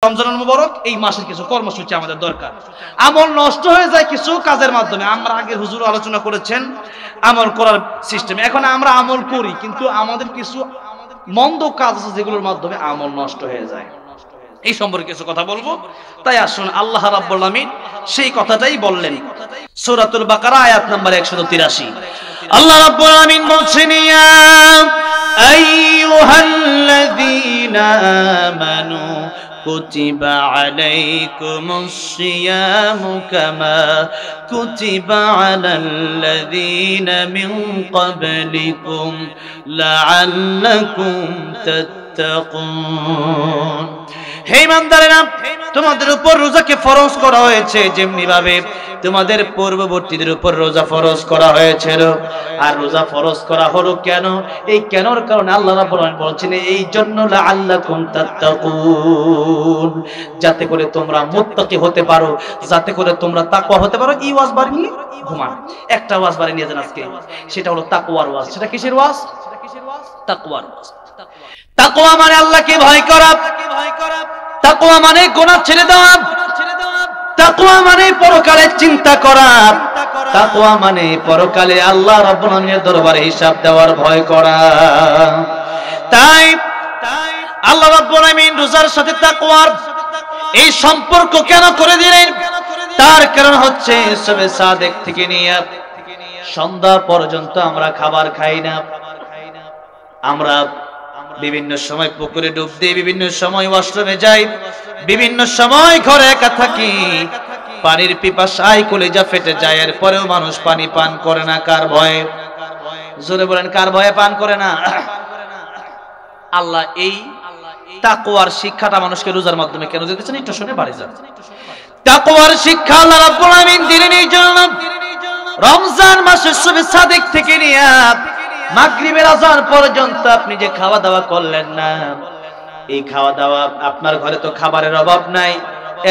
রমজান মুবারক এই মাসের কিছু কর্মসূচি আমাদের দরকার। আমল নষ্ট হয়ে যায় কিছু কাজের মাধ্যমে। আমরা আগে হুজুর আলোচনা করেছেন আমল করার সিস্টেম। এখন আমরা আমল করি কিন্তু আমাদের কিছু মন্দ কাজ আছে যেগুলোর মাধ্যমে আমল নষ্ট হয়ে যায়। এই সম্পর্কে কিছু কথা বলবো। তাই আসুন আল্লাহ রাব্বুল আমিন সেই কথাটাই বললেন সূরাতুল বাকারা আয়াত নাম্বার 183। আল্লাহ রাব্বুল আমিন বলছেন ইয়া আইয়ুহাল্লাযীনা আমানু কুতিবা আলাইকুমুস সিয়ামু কামা কুতিবা আলাল্লাযীনা মিন ক্বাবলিকুম লাআল্লাকুম তাত্তাকুন। হে ইমানদারেরা, তোমাদের উপর রোজাকে ফরজ করা হয়েছে যেমনি ভাবে তোমাদের পূর্ববর্তীদের উপর রোজা ফরজ করা হয়েছিল। আর রোজা ফরজ করা হলো কেন? এই কেনর কারণে আল্লাহ রাব্বুল আলামিন বলেছেন এই জন্য লাআল্লাকুম তাত্তাকুন, যাতে করে তোমরা মুত্তাকি হতে পারো, যাতে করে তোমরা তাকওয়া হতে পারো। এই ওয়াজ বাড়ি নিয়ে ঘুমান, একটা ওয়াজ বাড়ি নিয়ে যান আজকে, সেটা হলো তাকওয়ার ওয়াজ। সেটা কিসের ওয়াজ? তাকওয়ার ওয়াজ। তাকওয়া মানে আল্লাহকে ভয় করা, তাকওয়া মানে গুনাহ ছেড়ে দেওয়া, তাকওয়া মানে পরকালের চিন্তা করা, তাকওয়া মানে পরকালে আল্লাহ রাব্বুল আমিনের দরবারে হিসাব দেওয়ার ভয় করা। তাই আল্লাহ রাব্বুল আমিন রোজার সাথে তাকওয়ার এই সম্পর্ক কেন করে দিলেন? তার কারণ হচ্ছে সবে সাদেক থেকে নিয়ে সন্ধ্যা পর্যন্ত আমরা খাবার খাই না। আমরা বিভিন্ন সময় পুকুরে ডুব দিই, বিভিন্ন সময় ওয়াশরুমে যাই, বিভিন্ন সময় ঘরে একা থাকি, পানির পিপাসায় কলিজা ফেটে যায়। এরপরেও মানুষ পানি পান করে না। কার ভয়ে? জোরে বলেন, কার ভয়ে পান করে না? আল্লাহ এই তাকওয়ার শিক্ষাটা মানুষকে রোজার মাধ্যমে কেন দিতেছেন একটু শুনে বাড়ি যান। তাকওয়ার শিক্ষা আল্লাহ রাব্বুল আমিন দিলেন এই জন্য রমজান মাসের শুরু সাদেক থেকে নিয়ে মাগরিবের আযান পর্যন্ত আপনি যে খাওয়া দাওয়া করলেন না, এই খাওয়া দাওয়া আপনার ঘরে তো খাবারের অভাব নাই,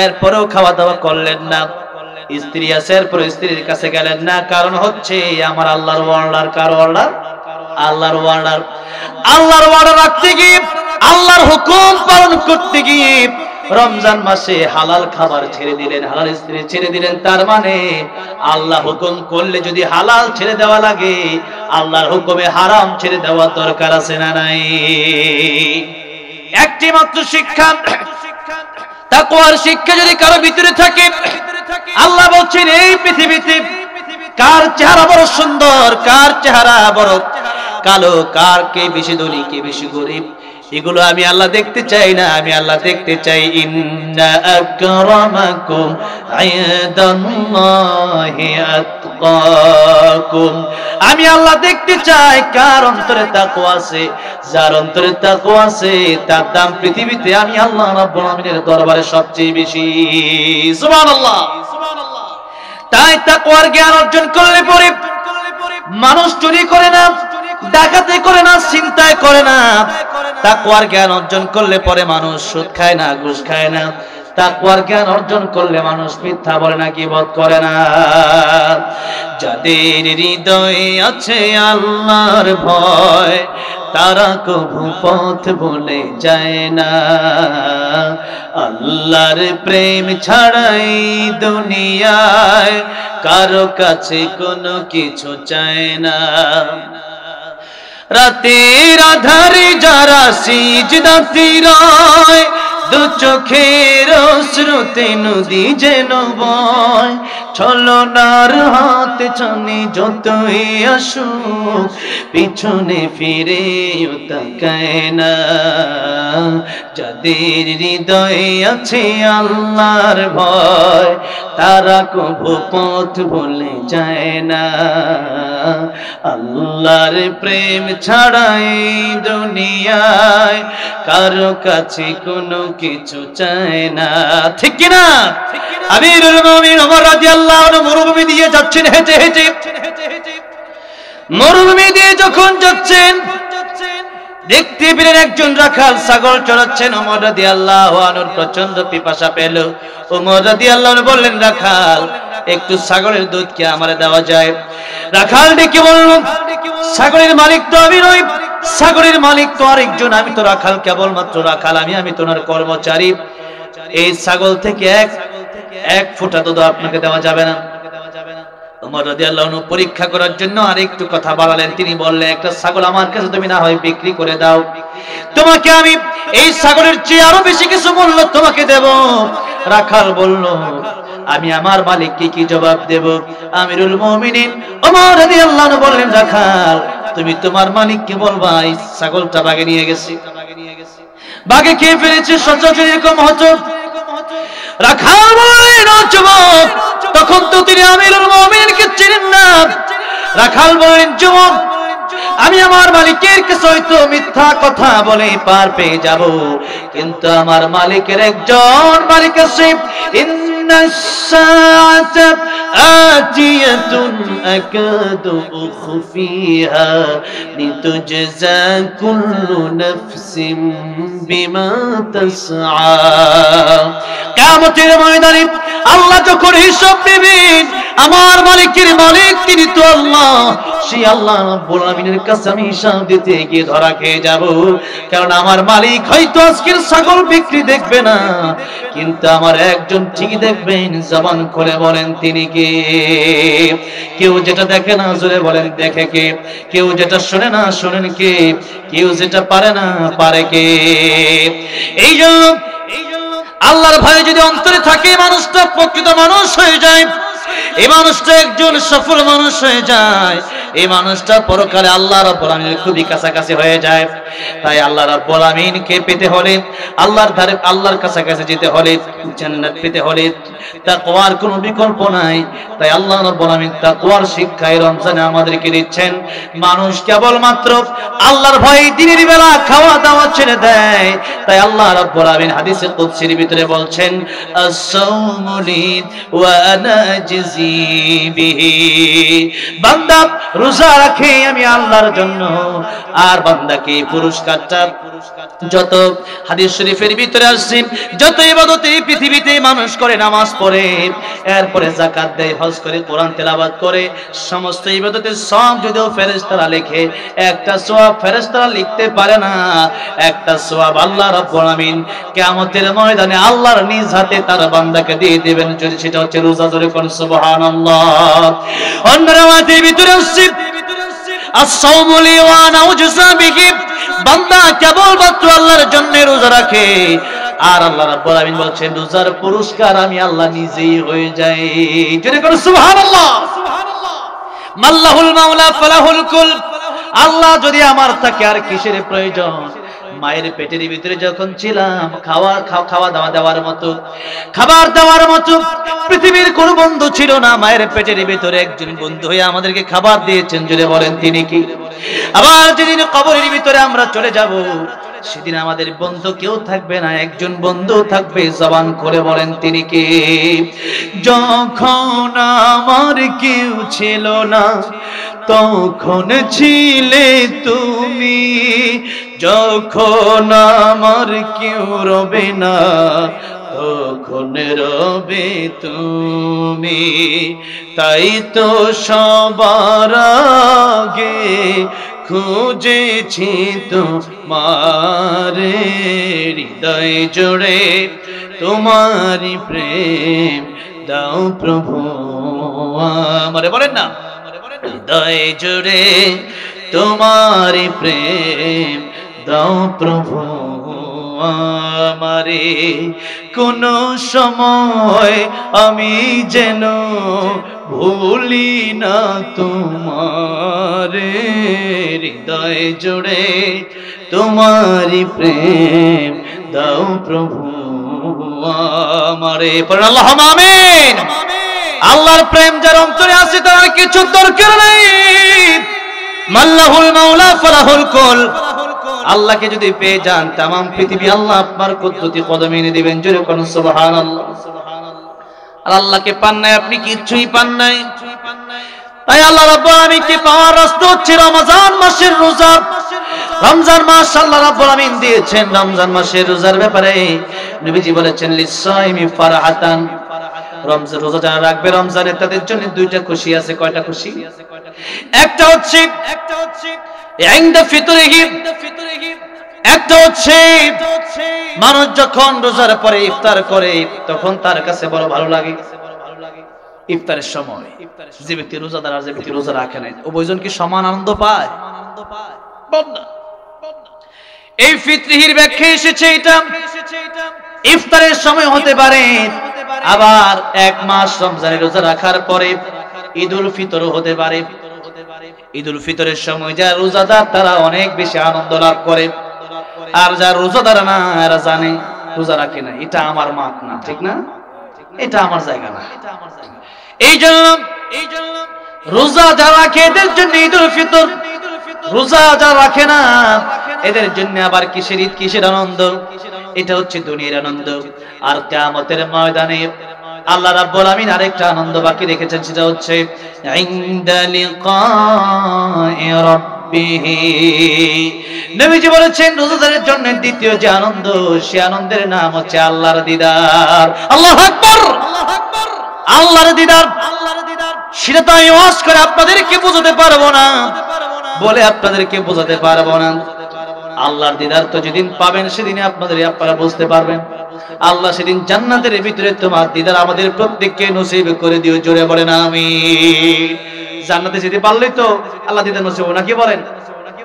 এরপরেও খাওয়া দাওয়া করলেন না। স্ত্রী আছে, এরপরে স্ত্রীর কাছে গেলেন না। কারণ হচ্ছে আমার আল্লাহর ওয়ার্ডার। কার ওয়ার্ডার? আল্লাহর ওয়ার্ডার। আল্লাহর ওয়ার্ডার রাখতে গিয়ে, আল্লাহর হুকুম পালন করতে গিয়ে রমজান মাসে হালাল খাবার ছেড়ে দিলেন, হালাল স্ত্রী ছেড়ে দিলেন। তার মানে আল্লাহ হুকুম করলে যদি হালাল ছেড়ে দেওয়া লাগে, আল্লাহর হুকুমে হারাম ছেড়ে দেওয়া দরকার আছে না নাই? একটি মাত্র শিক্ষা, তাকওয়ার শিক্ষা যদি কারো ভিতরে থাকে, আল্লাহ বলছেন এই পৃথিবীতে কার চেহারা বড় সুন্দর, কার চেহারা বড় কালো, কার কে বেশি ধনী, কে বেশি গরিব, এগুলো আমি আল্লাহ দেখতে চাই না। আমি আল্লাহ দেখতে চাই ইন্না আকরামাকুম ইনদাল্লাহি আতকাকুম। আমি আল্লাহ দেখতে চাই কার অন্তরে তাকওয়া আছে। যার অন্তরে তাকওয়া আছে তার দাম পৃথিবীতে আমি আল্লাহ রাব্বুল আমিনের দরবারে সবচেয়ে বেশি। সুবহানাল্লাহ। তাই তাকওয়ার জ্ঞান অর্জন করলে পরে মানুষ চুরি করে না, ডাকাতি করে না, চিন্তায় করে না। তাকওয়ার জ্ঞান অর্জন করলে পরে মানুষ সুদ খায় না, ঘুষ খায় না। তাকওয়ার জ্ঞান অর্জন করলে মানুষ মিথ্যা বলে না, গীবত করে না। যাদের হৃদয়ে আছে আল্লাহর ভয়, তারা কভু পথ ভুলে যায় না। আল্লাহর প্রেম ছাড়াই দুনিয়ায় কারো কাছে কোনো কিছু চায় না। রাতের আধারে যারা সিজদাতে রয়, দু চোখের অশ্রুতে নদী যেন বয়। ছলনার হাত ছানি যতই আসুক, পিছনে ফিরেও তাকায় না। যাদের হৃদয়ে আছে আল্লাহর ভয়, তারা কভু পথ ভুলে যায় না। আল্লাহর প্রেম ছাড়াই দুনিয়ায় কারো কাছে কোনো কিছু চায় না। ঠিক কি না? আমিরুল মুমিনিন ওমর রাদিয়াল্লাহু আনহু মরুভূমি দিয়ে যাচ্ছেন হেঁটে হেঁটে। মরুভূমি দিয়ে যখন যাচ্ছেন দেখতে পেলেন একজন রাখাল ছাগল চড়াচ্ছেন। ওমর রাদিয়াল্লাহু আনহুর প্রচন্ড পিপাসা পেল। ওমর রাদিয়াল্লাহু আনহু বললেন, রাখাল একটু ছাগলের দুধ কি আমারে দেওয়া যায়? রাখাল ডেকে বলল, ছাগলের মালিক তো আমি নই, ছাগলের মালিক তো আরেকজন, আমি তো রাখাল, কেবলমাত্র রাখাল, আমি তোমার কর্মচারী। এই ছাগল থেকে এক ফোঁটা দুধ আপনাকে দেওয়া যাবে না। ওমর রাদিয়াল্লাহু আনহু পরীক্ষা করার জন্য আরেকটু কথা বাড়ালেন। তিনি বললেন, একটা ছাগল আমার কাছে তুমি না হয় বিক্রি করে দাও, তোমাকে আমি এই ছাগলের চেয়ে আরো বেশি কিছু মূল্য তোমাকে দেব। রাখাল বলল, আমি আমার মালিককে কি জবাব দেব? আমিরুল মুমিনিন ওমর রাদিয়াল্লাহু আনহু বললেন, রাখাল তুমি তোমার মালিককে বলবা এই ছাগলটা বাগে নিয়ে গেছে, বাগে খেয়ে ফেলেছে। সচরাচর এরকম হতো। রাখাল বললেন, ও যুবক, তখন তো তিনি আমিরুল মুমিনিনকে চিনেন না। রাখাল বললেন, যুবক, আমি আমার মালিকের কাছে হয়তো মিথ্যা কথা বলে পার পেয়ে যাব, কিন্তু আমার মালিকের একজন মালিক আছে। ইন্নাস-সাআতা আতিয়াতুন আকাদু উখফিহা লিতুজজা কুল্লু নাফসিন বিমা তাসআ। কিয়ামতের ময়দানে আল্লাহ যখন হিসাব নেবেন, আমার মালিকের মালিক তিনি তো আল্লাহ, সেই আল্লাহ রাব্বুল আলামিনের কাছে আমি হিসাব দিতে গিয়ে ধরা খেয়ে যাব। কারণ আমার মালিক হয়তো আজকের ছাগল বিক্রি দেখবে না, কিন্তু আমার একজন ঠিকই দেখবেন। জবান খুলে বলেন তিনি কে? কেউ যেটা দেখে না জোরে বলেন দেখে কে? কেউ যেটা শোনে না শোনেন কে? কেউ যেটা পারে না পারে কে? এই জন্য আল্লাহর ভয় যদি অন্তরে থাকে, মানুষটা প্রকৃত মানুষ হয়ে যায়। এই মানুষটা একজন সফল মানুষ হয়ে যায়। এই মানুষটা পরকালে আল্লাহ রাব্বুল আলামিনের খুবই কাছাকাছি হয়ে যায়। তাই আল্লাহ রাব্বুল আলামিনকে পেতে হলে, আল্লাহর কাছাকাছি যেতে হলে, জান্নাত পেতে হলে তাকওয়ার কোনো বিকল্প নাই। তাই আল্লাহ রাব্বুল আলামিন তাকওয়ার শিক্ষা এই রমজানে আমাদেরকে দিচ্ছেন। মানুষ কেবলমাত্র আল্লাহর ভয়ে দিনের বেলা খাওয়া দাওয়া ছেড়ে দেয়। তাই আল্লাহ রাব্বুল আলামিন হাদিসে কুদসির ভিতরে বলছেন, আস-সাওমু লি ওয়া আনা আজজি বিহি। বান্দা রোজা রাখে আমি আল্লাহর জন্য, আর বান্দাকে পুরস্কারটা যত হাদিস শরীফের ভিতরে আসছে, যত ইবাদত এই পৃথিবীতে মানুষ করে, নামাজ পড়ে, এরপরে যাকাত দেয়, হজ করে, কোরআন তেলাওয়াত করে, সমস্ত ইবাদতের সব যদিও ফেরেশতারা লেখে, একটা সওয়াব ফেরেশতারা লিখতে পারে না। একটা সওয়াব আল্লাহ রাব্বুল আলামিন কিয়ামতের ময়দানে আল্লাহর নিজ হাতে তার বান্দাকে দিয়ে দিবেন, যদি সেটা হচ্ছে রোজা। ধরে কোন সুবহানাল্লাহ। অন্য রাওয়াতের ভিতরে আসছে, আস-সাওমু লি ওয়া আনা উজজা বিহি। বান্দা কেবলমাত্র আল্লাহর জন্য রোজা রাখে, আর আল্লাহ রাব্বুল আলামিন বলছেন রোজার পুরস্কার আমি আল্লাহ নিজেই হয়ে যাই। যদি কোন সুবহানাল্লাহ। মাল্লাহুল মাওলা ফালাহুল কুল। আল্লাহ যদি আমার থাকে আর কিসের প্রয়োজন? মায়ের পেটের ভিতরে যখন ছিলাম, খাওয়া দাওয়া দেওয়ার মতো, খাবার দেওয়ার মতো পৃথিবীর কোনো বন্ধু ছিল না। মায়ের পেটের ভিতরে একজন বন্ধু হয়ে আমাদেরকে খাবার দিয়েছেন, জুড়ে বলেন তিনি কি? আবার যেদিন কবরের ভিতরে আমরা চলে যাব, সেদিন আমাদের বন্ধু কেউ থাকবে না, একজন বন্ধু থাকবে। জবান করে বলেন তিনি কে? যখন আমার কেউ ছিল না তখন ছিলে তুমি, যখন আমার কেউ রবে না তখন রবে তুমি। তাই তো সবার আগে খুঁজেছি তোমারে, হৃদয় জুড়ে তোমারি প্রেম দাও প্রভু আমারে। বলেন না, হৃদয় জুড়ে তোমারি প্রেম দাও প্রভু আমারে। কোন সময় আমি যেন ভুলি না তোমারে, হৃদয় জুড়ে তোমারি প্রেম দাও প্রভু আমারে। পড়েন আল্লাহুম্মা আমিন। আল্লাহর প্রেম যার অন্তরে আছে তার কিছু দরকার নেই। মাল্লাহুল মাওলা ফালাহুল কুল। আল্লাহকে যদি পেয়ে যান, তামাম পৃথিবী আল্লাহ আপনার কুদরতি কদমে এনে দিবেন। জোরে কোন সুবহানাল্লাহ। আর আল্লাহকে পান নাই, আপনি কিচ্ছুই পান নাই। তাই আল্লাহ রাব্বুল আলামিনকে পাওয়ার রাস্তা হচ্ছে রমজান মাসের রোজা। রমজান মাস আল্লাহ রাব্বুল আলামিন দিয়েছেন। রমজান মাসের রোজার ব্যাপারে নবীজি বলেছেন, লিস-সাইমি ফারহাতান। রমজান রোজা যারা রাখবে রমজানে, তাদের জন্য দুইটা খুশি আছে। কয়টা খুশি? একটা হচ্ছে ইনদা ফিতরিহি, একটা হচ্ছে মানুষ যখন রোজার পরে ইফতার করে তখন তার কাছে বড় ভালো লাগে। ইফতারের সময় যে ব্যক্তি রোজাদার আর যে ব্যক্তি রোজা রাখে না উভয়জন কি সমান আনন্দ পায়? এই ফিতরিহির ব্যাখ্যা এসেছে এটা ইফতারের সময় হতে পারে, আবার এক মাস রমজানের রোজা রাখার পরে ঈদুল ফিতরও হতে পারে। ঈদুল ফিতরের সময় যারা রোজাদার তারা অনেক বেশি আনন্দ লাভ করে, আর যারা রোজাদার না এরা জানে রোজা রাখে না, এটা আমার মাঠ না, ঠিক না, এটা আমার জায়গা না। এই জন্য রোজা যারা রাখে এদের জন্য ঈদুল ফিতর, রোজা যারা রাখে না এদের জন্য আবার কিসের ঈদ, কিসের আনন্দ? এটা হচ্ছে দুনিয়ার আনন্দ। আর কিয়ামতের ময়দানে আল্লাহ রাব্বুল আমিন আরেকটা আনন্দ বাকি রেখেছেন, সেটা হচ্ছে ইনদা লিকাই রাব্বিহি। নবীজি বলেছেন রোজাদারের জন্য দ্বিতীয় যে আনন্দ, সে আনন্দের নাম হচ্ছে আল্লাহর দিদার। আল্লাহু আকবার, আল্লাহর দিদার। সেটা তো আমি ওয়াজ করে আপনাদেরকে বোঝাতে পারবো না, বলে আপনাদেরকে বোঝাতে পারবো না। আল্লাহর দিদার তো যেদিন পাবেন সেদিনে আপনারা বুঝতে পারবেন। আল্লাহ সেদিন জান্নাতের ভিতরে তোমার দিদার আমাদের প্রত্যেককে নসিব করে দিও, জোরে বলেন আমিন। জান্নাতে যেতে পারলেই তো আল্লাহ দিদার নসিব হবে, নাকি বলেন?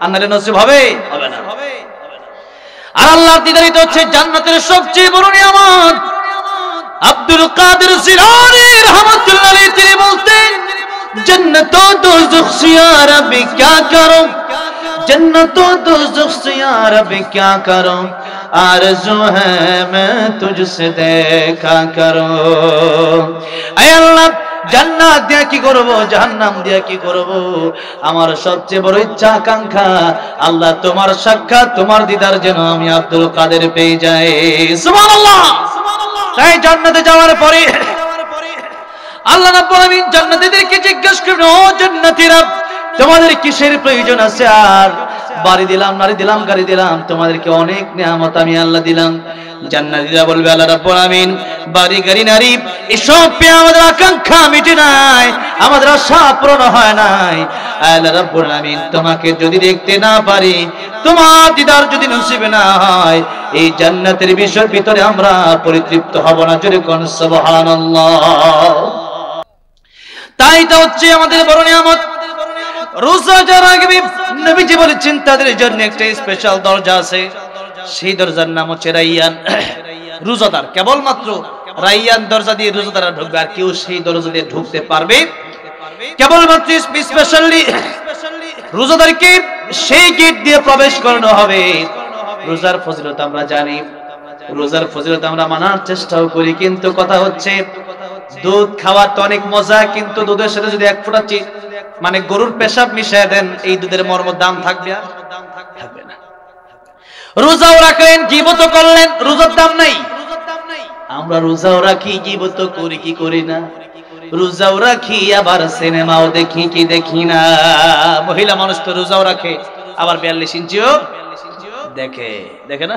আন্নারে নসিব হবে না। আর আল্লাহর দিদারই তো হচ্ছে জান্নাতের সবচেয়ে বড় নিয়ামত। আব্দুল কাদের জিলানী রাহমাতুল্লাহ আলাইহি তিনি বলতেন, जन्नत व दोज़ख से या रब क्या करूं, जन्नत व दोज़ख से या रब क्या करूं, आरज़ू है मैं तुझसे देखा करूं। ऐ अल्लाह জান্নাত দিয়া কি করব, জাহান্নাম দিয়া কি করব, আমার সবচেয়ে বড় ইচ্ছা আকাঙ্ক্ষা আল্লাহ তোমার সাক্ষাৎ, তোমার দিদার যেন আমি আব্দুল কাদের পেয়ে যাই। সুবহানাল্লাহ। তাই জান্নাতে যাওয়ার পরে আল্লাহ রাব্বুল আমিন জান্নাতীদেরকে জিজ্ঞাসা করবেন, ও জান্নাতীরা তোমাদের কিসের প্রয়োজন আছে? আর বাড়ি দিলাম, নারী দিলাম, গাড়ি দিলাম, তোমাদেরকে অনেক নিয়ামত আমি আল্লাহ দিলাম। জান্নাতীরা বলবে, আল্লাহ রাব্বুল আমিন বাড়ি, গাড়ি, নারী এসব পেয়ে আমাদের আকাঙ্ক্ষা মিটে নাই, আমাদের আশা পূরণ হয় নাই। আল্লাহ রাব্বুল আমিন তোমাকে যদি দেখতে না পারি, তোমার দিদার যদি নসিব না হয়, এই জান্নাতের বিষয়ের ভিতরে আমরা পরিতৃপ্ত হব না। জোরে কোন সুবহানাল্লাহ। তাই তো হচ্ছে আমাদের বড় নিয়ামত। রোজা যারা রাখবে নবীজি বলেছেন তাদের জন্য একটা স্পেশাল দরজা আছে, সেই দরজার নাম হচ্ছে রাইয়ান। রোজাদার কেবলমাত্র রাইয়ান দরজা দিয়ে রোজাদাররা ঢুকবে, আর কেউ সেই দরজা দিয়ে ঢুকতে পারবে কেবলমাত্র স্পেশালি রোজাদারকে সেই গেট দিয়ে প্রবেশ করানো হবে। রোজার ফজিলত আমরা জানি, রোজার ফজিলত আমরা মানার চেষ্টাও করি, কিন্তু কথা হচ্ছে দুধ খাওয়ার তো অনেক মজা, কিন্তু দুধের সাথে যদি এক ফোঁটা মানে গরুর পেশাব মিশিয়ে দেন, এই দুধের মর্ম দাম থাকবে আর থাকবে না। রোজাও রাখলেন, গীবত করলেন, রোজার দাম নাই। আমরা রোজাও রাখি, গীবত করি কি করি না, রোজাও রাখি আবার সিনেমাও দেখি কি দেখি না। মহিলা মানুষ তো রোজাও রাখে, আবার 42 ইঞ্চিও দেখে না।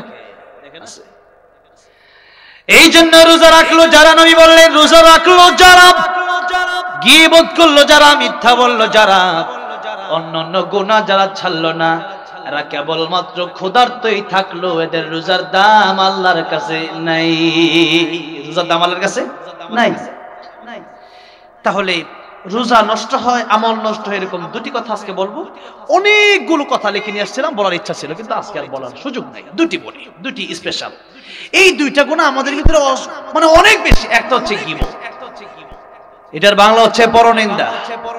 এই জন্য রোজা রাখলো যারা, নবী বললেন রোজা রাখলো যারা, গীবত করলো যারা, মিথ্যা বললো যারা, অন্যান্য গুনাহ যারা ছাড়লো না, এরা কেবলমাত্র ক্ষুধার্তই থাকলো, এদের রোজার দাম আল্লাহর কাছে নাই। রোজার দাম আল্লাহর কাছে নাই। তাহলে রোজা নষ্ট হয়, আমল নষ্ট হয়, এরকম দুটি কথা আজকে বলবো। অনেকগুলো কথা লিখে নিয়ে আসছিলাম, বলার ইচ্ছা ছিল, কিন্তু আজকে আর বলার সুযোগ নাই। দুটি বলি, দুটি স্পেশাল। এই দুইটা গুনাহ আমাদের ভিতরে মানে অনেক বেশি। একটা হচ্ছে গীবত, এটার বাংলা হচ্ছে পরনিন্দা,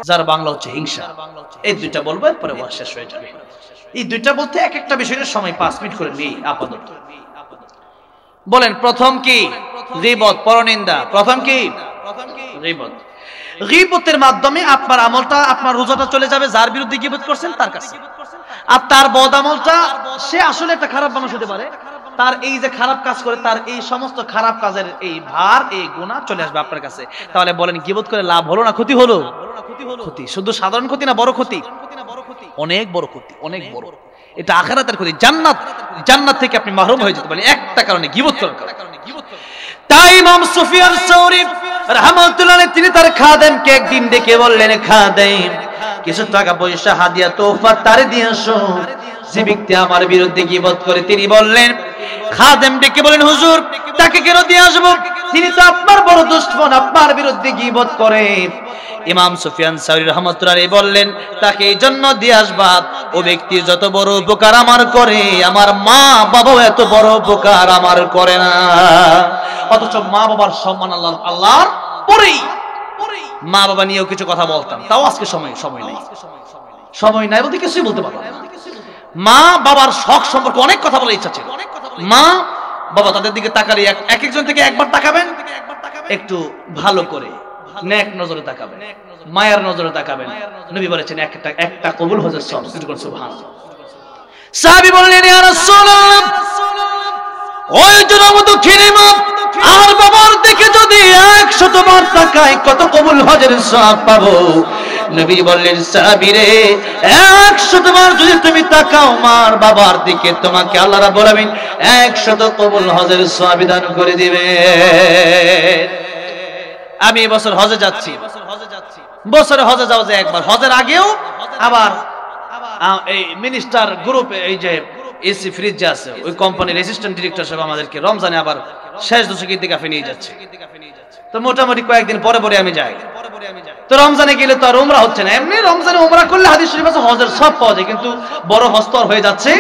যার বাংলা হচ্ছে হিংসা। এই দুইটা বলবো, এরপরে ওয়াজ শেষ হয়ে যাবে। এই দুইটা বলতে এক একটা বিষয়ের সময় 5 মিনিট করে নেই আপাতত। বলেন প্রথম কি? গীবত, পরনিন্দা। প্রথম কি? গীবত। গীবতের মাধ্যমে আপনার আমলটা, আপনার রোজাটা চলে যাবে যার বিরুদ্ধে গীবত করছেন তার কাছে, আর তার বদ আমলটা, সে আসলে একটা খারাপ মানুষ হতে পারে, তার এই যে খারাপ কাজ করে, তার এই সমস্ত খারাপ কাজের এই ভার, এই গুনাহ চলে আসবে আপনার কাছে। তাহলে বলেন গীবত করে লাভ হলো না ক্ষতি হলো? ক্ষতি। শুধু সাধারণ ক্ষতি না, বড় ক্ষতি, অনেক বড় ক্ষতি, অনেক বড়। এটা আখিরাতের ক্ষতি। জান্নাত থেকে আপনি মাহরুম হয়ে যেতে পারেন একটা কারণে, গীবত করার কারণে। তাই ইমাম সুফিয়ান সাউরি রাহমাতুল্লাহ আলাইহি তিনি তার খাদেমকে একদিন ডেকে বললেন, খাদেম কিছু টাকা পয়সা হাদিয়া তোফা তারে দিয়ে আসো। যে ব্যক্তি আমার বিরুদ্ধে গীবত করে তিনি বললেন, খাদেম ডেকে বলেন, হুজুর তাকে কেন দিয়ে আসবো, তিনি তো আপনার বড় দুশমন, আপনার বিরুদ্ধে গীবত করে। ইমাম সুফিয়ান সাউরি রাহমাতুল্লাহ আলাইহি বললেন, তাকে এই জন্য দিয়ে আসবা, ও ব্যক্তি যত বড় উপকার আমার করে, আমার মা বাবাও এত বড় উপকার আমার করে না। অথচ মা বাবার সম্মান আল্লাহর পরেই। মা বাবা নিয়েও কিছু কথা বলতাম, তাও আজকে সময় নাই বলতে কিছুই বলতে পারলাম না। মা বাবার শখ সম্পর্কে অনেক কথা বলার ইচ্ছা ছিল। মা বাবা তাদের দিকে তাকালে এক একজন থেকে একবার তাকাবেন, একটু ভালো করে নেক নজরে তাকাবেন, মায়ের নজরে তাকাবেন। নবী বলেছেন একটা কবুল হজের সব। সুবহানাল্লাহ। সাহাবী বললেন, ইয়া রাসূলুল্লাহ, ওই জনমদুখিনী মা আর বাবার দিকে যদি 100 বার তাকাই কত কবুল হজের সওয়াব পাবো? নবী বললেন, সাহাবী রে, 100 বার যদি তুমি তাকাও মার বাবার দিকে, তোমাকে আল্লাহ রাব্বুল আলামিন 100 কবুল হজের সওয়াব দান করে দিবে। আমি এবছর হজে যাচ্ছি। বছরে হজে যাওয়া যায় একবার, হজের আগেও আবার এই মিনিস্টার গ্রুপে এই যে এসি ফ্রিজ যে আছে, ওই কোম্পানির অ্যাসিস্ট্যান্ট ডিরেক্টর সাহেব আমাদেরকে রমজানে আবার শেষ দশকে ইতিকাফে নিয়ে যাচ্ছে। তো মোটামুটি কয়েকদিন পরে পরে আমি যাই। তো রমজানে গেলে তো আর উমরা হচ্ছে না। এমনি রমজানে উমরা করলে হাদিস শরীফ আছে হজের সব পাওয়া যায়, কিন্তু বড় হজ তো হয়ে যাচ্ছে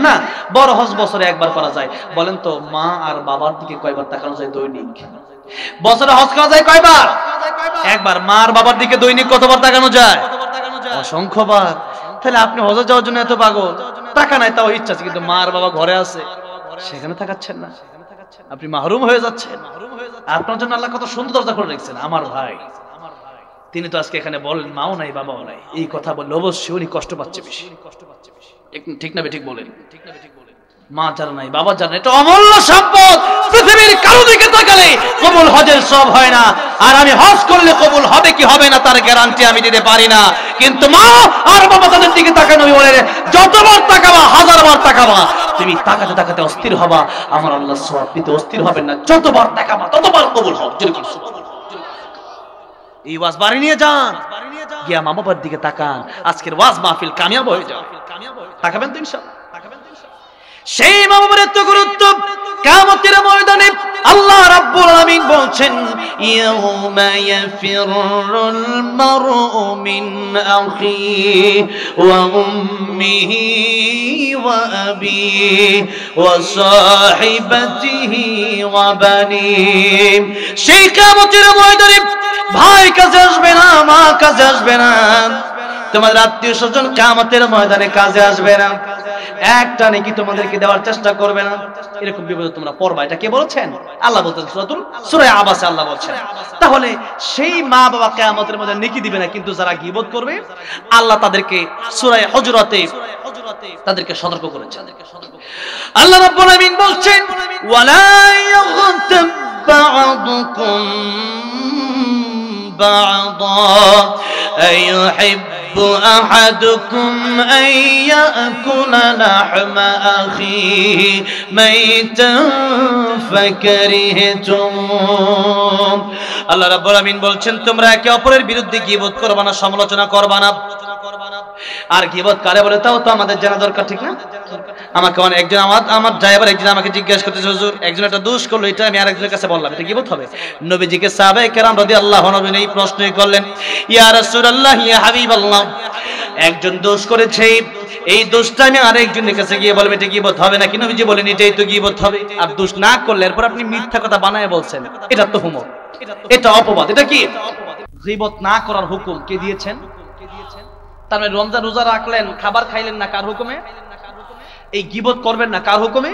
না। বড় হজ বছরে একবার করা যায়। বলেন তো মা আর বাবার দিকে কয়বার তাকানো যায় দৈনিক? বছরে হজ করা যায় কয়বার? একবার। মা আর বাবার দিকে দৈনিক কতবার তাকানো যায়? অসংখ্যবার। তাহলে আপনি হজে যাওয়ার জন্য এত পাগল, টাকা নাই তাও ইচ্ছা আছে, কিন্তু মা আর বাবা ঘরে আছে, সেখানে তাকাচ্ছেন না, আপনি মাহরুম হয়ে যাচ্ছেন। আপনার জন্য আল্লাহ কত সুন্দর দরজা করে রেখেছেন। আমার ভাই তিনি তো আজকে এখানে বলেন মাও নাই বাবাও নাই, এই কথা বললে অবশ্যই উনি কষ্ট পাচ্ছে বেশি। ঠিক না ঠিক বলেন? মা যারা নাই বাবা যারা নাই, এটা অমূল্য সম্পদ। পৃথিবীর কারো দিকে তাকালে কবুল হজের সব হয় না, আর আমি হজ করলে কবুল হবে কি হবে না তার গ্যারান্টি আমি দিতে পারি না। কিন্তু মা আর বাবা তাদের দিকে তাকানো, বলে যতবার তাকাবা, 1000 বার তাকাবা, তুমি তাকাতে তাকাতে অস্থির হবা, আমার আল্লাহ সওয়াব দিতে অস্থির হবেন না। যতবার তাকাবা ততবার কবুল হবে। এই ওয়াজ বাড়ি নিয়ে যান, গিয়া মা বাবার দিকে তাকান, আজকের ওয়াজ মাহফিল কামিয়াব হয়ে যাবে। তাকাবেন তো ইনশাআল্লাহ। সেই মা বাবার এত গুরুত্ব, কিয়ামতের ময়দানে আল্লাহ রাব্বুল আলামিন বলছেন, ইয়াউমা ইয়াফিরুল মারউ মিন আখিহি ওয়া উম্মিহি ওয়া আবিহি ওয়া সাহিবাতিহি ওয়া বানিহি। সেই কিয়ামতের ময়দানে ভাই কাজে আসবে না, মা কাজে আসবে না, তোমাদের আত্মীয় স্বজন কিয়ামতের ময়দানে কাজে আসবে না, একটা নেকি তোমাদেরকে দেওয়ার চেষ্টা করবে না। এরকম বিপদে তোমরা পড়বা। এটা কে বলছেন? আল্লাহ বলতেন সূরা আবাসে আল্লাহ বলছেন। তাহলে সেই মা বাবা কিয়ামতের মধ্যে নেকি দিবে না, কিন্তু যারা গীবত করবে আল্লাহ তাদেরকে সূরা হুজুরাতে তাদেরকে সতর্ক করেছেন। আল্লাহ রাব্বুল আমিন বলছেন, ওয়ালা ইয়াগতাব বা'দুকুম বা'দা আইয়ুহিব্বু আহাদুকুম আন ইয়াকুলা লাহমা আখিহি মাইতান ফাকারিহতুম। আল্লাহ রাব্বুল আমিন বলছেন, তোমরা একে অপরের বিরুদ্ধে গীবত করবা না, সমালোচনা করবা না। আর গীবত কারে বলে তাও তো আমাদের জানা দরকার, ঠিক না? আমাকে একজন আমার ড্রাইভার একজন আমাকে জিজ্ঞাসা করতেছে, হুজুর একজন একটা দোষ করলো, এটা আমি আরেকজনের কাছে বললাম, এটা গীবত হবে? নবীজিকে সাহাবায়ে কেরাম রাদিয়াল্লাহু আনহুম এই প্রশ্নই করলেন, ইয়া রাসূলুল্লাহ, ইয়া হাবিবাল্লাহ, একজন দোষ করেছে, এই দোষটা আমি আরেকজনের কাছে গিয়ে বলবো, এটা গীবত হবে নাকি? নবীজি বলেন, এটাই তো গীবত হবে। আর দোষ না করলে এরপর আপনি মিথ্যা কথা বানায় বলছেন, এটা তো হুমত, এটা অপবাদ। এটা কি? গীবত না করার হুকুম কে দিয়েছেন? তার মানে রমজান রোজা রাখলেন, খাবার খাইলেন না, কার হুকুমে? এই গীবত করবেন না, কার হুকুমে?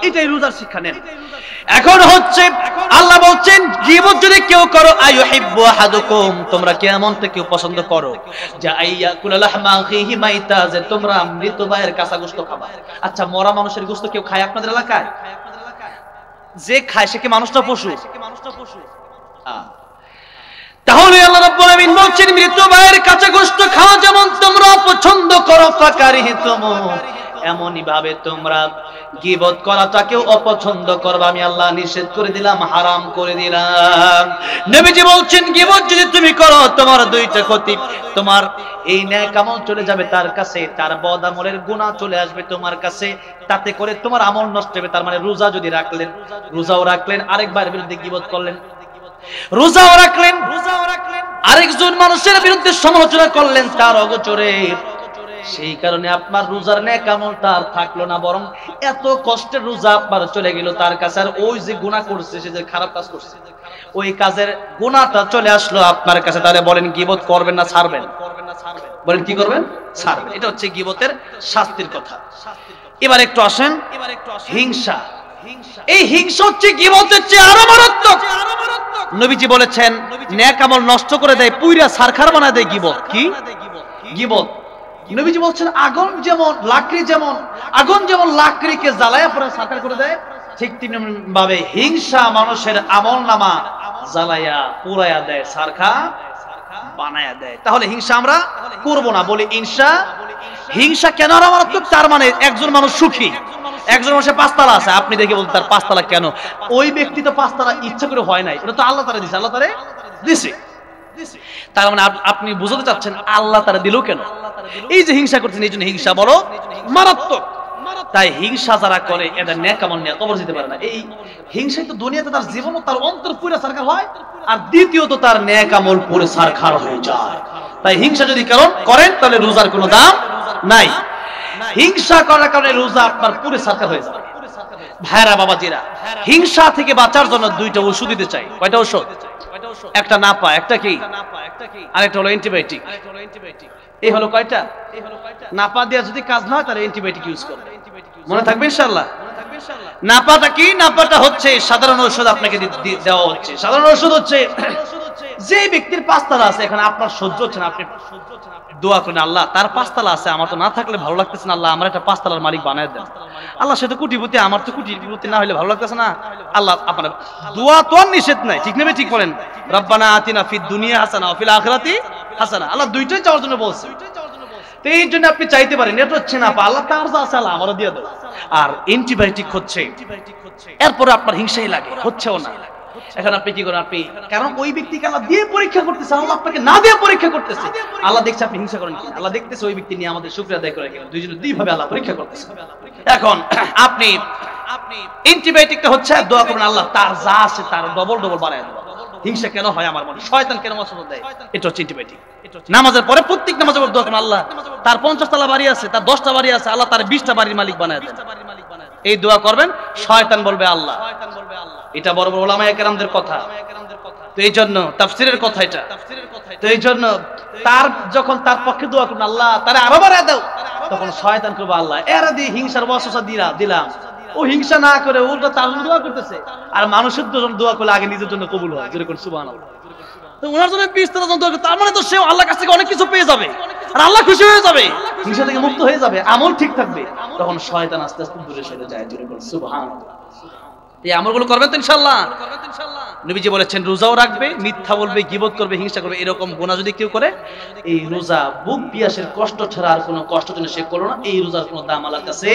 এটাই রোজার শিক্ষা নেন। এখন হচ্ছে আল্লাহ বলছেন, গীবত যদি কেউ করো, আইয়ুহিব্বু আহাদুকুম, তোমরা কিয়ামত থেকে কেউ পছন্দ করো, যে আইয়াকুলা লাহমা আখিহি মাইতা, যে তোমরা মৃত ভাইয়ের কাঁচা গোশত খাবা। আচ্ছা, মরা মানুষের গোশত কেউ খায় আপনাদের এলাকায়? যে খায় সে কি মানুষটা পশু? তাহলে আল্লাহ রাব্বুল আমিন বলছেন, মৃত ভাইয়ের কাঁচা গোশত খাওয়া যেমন তোমরা পছন্দ করো, ফাকারিহতুম, এমনই ভাবে তোমরা গীবত করাটাকেও অপছন্দ করবে, আমি আল্লাহ নিষেধ করে দিলাম, হারাম করে দিলাম। নবীজি বলছেন গীবত যদি তুমি করো তোমার দুইটা ক্ষতি, তোমার এই নেক আমল চলে যাবে তার কাছে, তার বদ আমলের গুনাহ চলে আসবে তোমার কাছে, তাতে করে তোমার আমল নষ্ট হবে। তার মানে রোজা যদি রাখলেন, রোজাও রাখলেন, আরেকবার বিরুদ্ধে গীবত করলেন, রোজাও রাখলেন, আরেকজন মানুষের বিরুদ্ধে সমালোচনা করলেন তার অগোচরে, সেই কারণে আপনার রোজার নেক আমলটা আর থাকলো না, বরং এত কষ্টের রোজা আপনার চলে গেল তার কাছে, আর ওই যে গুনাহ করছে, সে যে খারাপ কাজ করছে, ওই কাজের গুনাহটা চলে আসলো আপনার কাছে। তাহলে বলেন গীবত করবেন না ছাড়বেন? বলেন কি করবেন? ছাড়বেন। এটা হচ্ছে গীবতের শাস্তির কথা। এবার একটু আসেন হিংসা। এই হিংসা হচ্ছে গীবতের চেয়ে আরো মারাত্মক। নবীজি বলেছেন নেক আমল নষ্ট করে দেয়, পুইরা সারখার বানায় দেয় গীবত। কি গীবত? নবীজি বলছেন আগুন যেমন লাকড়ি, যেমন আগুন যেমন লাকড়িকে জ্বালায়া পরে সারখার করে দেয়, ঠিক তেমনি ভাবে হিংসা মানুষের আমলনামা জ্বালায়া পুরায়া দেয়, সারখা বানায়া দেয়। তাহলে হিংসা আমরা করব না, বলি হিংসা কেন মারাত্মক? তার মানে একজন মানুষ সুখী, একজন মানুষের পাঁচতলা আছে, আপনি দেখে বলতে তার পাঁচতলা কেন? ওই ব্যক্তি তো পাঁচতলা ইচ্ছা করে হয় নাই, এটা তো আল্লাহ তাআলা দিয়েছে, আল্লাহ তাআলা দিয়েছে। তার মানে আপনি বুঝাতে চাচ্ছেন আল্লাহ তাআলা দিল কেন? এই যে হিংসা করছেন, এই জন্য হিংসা বড় মারাত্মক। তাই হিংসা যারা করে এটা নেক আমল নিয়ে কবর যেতে পারে না। এই হিংসাই তো দুনিয়াতে তার জীবন ও তার অন্তর পুরো সারখার হয়, আর দ্বিতীয়ত তার নেক আমল পুরো সারখার হয়ে যায়। তাই হিংসা যদি করেন তাহলে রোজার কোনো দাম নাই। হিংসা করার কারণে রোজা আপনার পুরো সারখার হয়ে যাবে। ভাইরা বাবাজিরা, হিংসা থেকে বাঁচার জন্য দুইটা ওষুধ দিতে চাই। কয়টা ওষুধ? একটা নাপা, একটা কি, আরেকটা হলো অ্যান্টিবায়োটিক। এই হলো কয়টা? নাপা দিয়ে যদি কাজ না হয় তাহলে অ্যান্টিবায়োটিক ইউজ করবে, মনে থাকবে ইনশাআল্লাহ। নাপাটা কি? নাপাটা হচ্ছে সাধারণ ঔষধ আপনাকে দেওয়া হচ্ছে। সাধারণ ঔষধ হচ্ছে যে ব্যক্তির পাঁচতলা আছে, এখানে আপনার সহ্য হচ্ছে না, আপনি দোয়া করেন আল্লাহ তার পাঁচতলা আছে, আমার তো না থাকলে ভালো লাগতেছে না, আল্লাহ আমার একটা পাঁচতলার মালিক বানায় দেন। আল্লাহ সে তো কোটিপতি, আমার তো কোটিপতি না হলে ভালো লাগতেছে না। আল্লাহ আপনার দোয়া তো আর নিষেধ নাই, ঠিক নেবে? ঠিক বলেন রব্বানা আতিনা ফিদ দুনিয়া হাসানা ওয়া ফিল আখিরাতি হাসানা। আল্লাহ দুইটাই চাওয়ার জন্য বলছে। তো এই জন্য আপনি চাইতে পারেন, এটা হচ্ছে না আল্লাহ তার যা আছে আল্লাহ আমারও দিয়ে দাও। আর অ্যান্টিবায়োটিক হচ্ছে, এরপরে আপনার হিংসাই লাগে, হচ্ছেও না। এখন আপনি কি করেন? আপনি কারণ ওই ব্যক্তিকে আল্লাহ দিয়ে পরীক্ষা করতেছে, আল্লাহ আপনাকে না দিয়ে পরীক্ষা করতেছে। আল্লাহ দেখছে আপনি হিংসা করেন কিনা, আল্লাহ দেখতেছে ওই ব্যক্তি নিয়ে আমাদের শুকরিয়া আদায় করে কিনা, দুইজনে দুইভাবে আল্লাহ পরীক্ষা করতেছে। এখন আপনি অ্যান্টিবায়োটিকটা হচ্ছে দোয়া করুন আল্লাহ তার যা আছে তার ডবল ডবল বাড়ায় দেব। হিংসা কেন হয় আমার মনে, শয়তান কেন ওয়াসওয়াসা দেয়, এটা হচ্ছে অ্যান্টিবায়োটিক। নামাজের পরে প্রত্যেক নামাজের পর দোয়া করুন আল্লাহ তার 50 তলা বাড়ি আছে, তার 10টা বাড়ি আছে, আল্লাহ তার 20টা বাড়ির মালিক বানায় দেন। এই দোয়া করবেন, শয়তান বলবে আল্লাহ। এটা বড় বড় উলামায়ে কেরামদের কথা। তো এই জন্য তাফসীরের কথা এটা। তো এই জন্য তার যখন তার পক্ষে দোয়া করুন আল্লাহ তারে আরো বাড়ায় দাও, তখন শয়তান করবে আল্লাহ এরা দিয়ে হিংসার ওয়াসওয়াসা দিলাম। ও হিংসা না করে উল্টা তার জন্য দোয়া করতেছে, আর মানুষের জন্য দোয়া করলে আগে নিজের জন্য কবুল হয়, যেরকম সুবহানাল্লাহ। তো ওনার জন্য 20 জন দোয়া করে, তার মানে তো সেও আল্লাহর কাছ থেকে অনেক কিছু পেয়ে যাবে, আর আল্লাহ খুশি হয়ে যাবে, হিংসা থেকে মুক্ত হয়ে যাবে, আমল ঠিক থাকবে। তখন শয়তান আস্তে আস্তে দূরে সরে যায়, যেরকম সুবহানাল্লাহ। এই আমলগুলো করবেন তো ইনশাআল্লাহ। নবীজি বলেছেন রোজাও রাখবে, মিথ্যা বলবে, গীবত করবে, হিংসা করবে, এরকম গুনাহ যদি কেউ করে, এই রোজা বুক পিয়াসের কষ্ট ছাড়া আর কোনো কষ্ট যেন সে করলো না, এই রোজার কোনো দাম আল্লাহর কাছে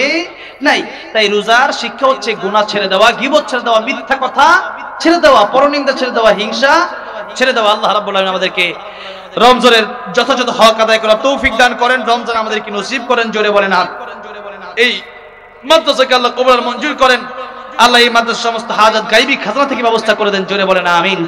নাই। তাই রোজার শিক্ষা হচ্ছে গুনাহ ছেড়ে দেওয়া, গীবত ছেড়ে দেওয়া, মিথ্যা কথা ছেড়ে দেওয়া, পরনিন্দা ছেড়ে দেওয়া, হিংসা ছেড়ে দেওয়া। আল্লাহ রাব্বুল আলামিন আমাদেরকে রমজানের যথাযথ হক আদায় করার তৌফিক দান করেন, রমজান আমাদেরকে নসিব করেন। জোরে বলেন আমিন। এই মাদ্রাসাকে আল্লাহ কবুল আর মঞ্জুর করেন। আল্লাহ এই মাদ্রাসার সমস্ত হাজাত গায়বী খাজনা থেকে ব্যবস্থা করে দেন। জোরে বলেন আমিন।